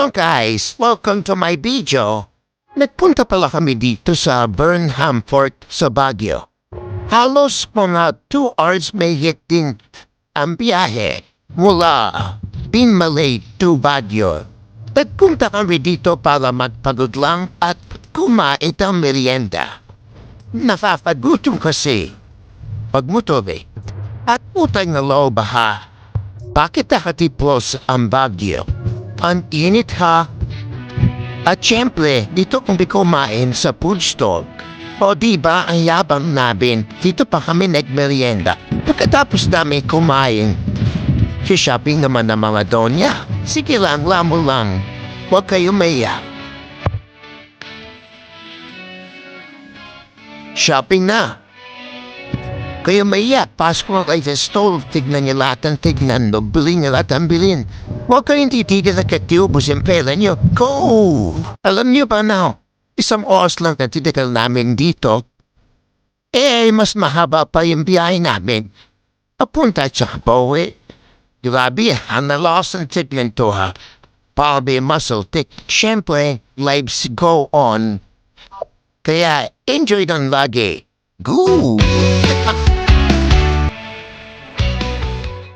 Hello guys! Welcome to my video. Nagpunta pala kami dito sa Burnham Fort sa Baguio. Halos mga 2 hours may din ang biyahe mula Binmalay to Baguio. Nagpunta kami dito para magpagod lang at kumain ng merienda. Napapagutom kasi pag motor at utang na loob ha. Bakit nakatiplos ang Baguio? Ang init ha. At syempre, dito kung di kumain sa food stall. O diba ang yabang namin, dito pa kami nagmerienda. Pagkatapos namin kumain, shopping naman ng mga donya. Sige lang, lamo lang. Huwag kayo maiyak. Shopping na. Kayo maiyak, pasok mo kayo sa stall, tignan niyo lahat ang tignan, bilhin niyo lahat ang bilhin. Huwag kayong titigil na katiubos yung pera niyo. Go! Alam niyo ba na, isang oras lang na titigal namin dito, mas mahaba pa yung biyahe namin. Papunta at saka pauwi. Grabe, ang nalakas ang tignan to ha. Probably muscle tick. Siyempre, lives go on. Kaya, enjoy ng lagi. Go!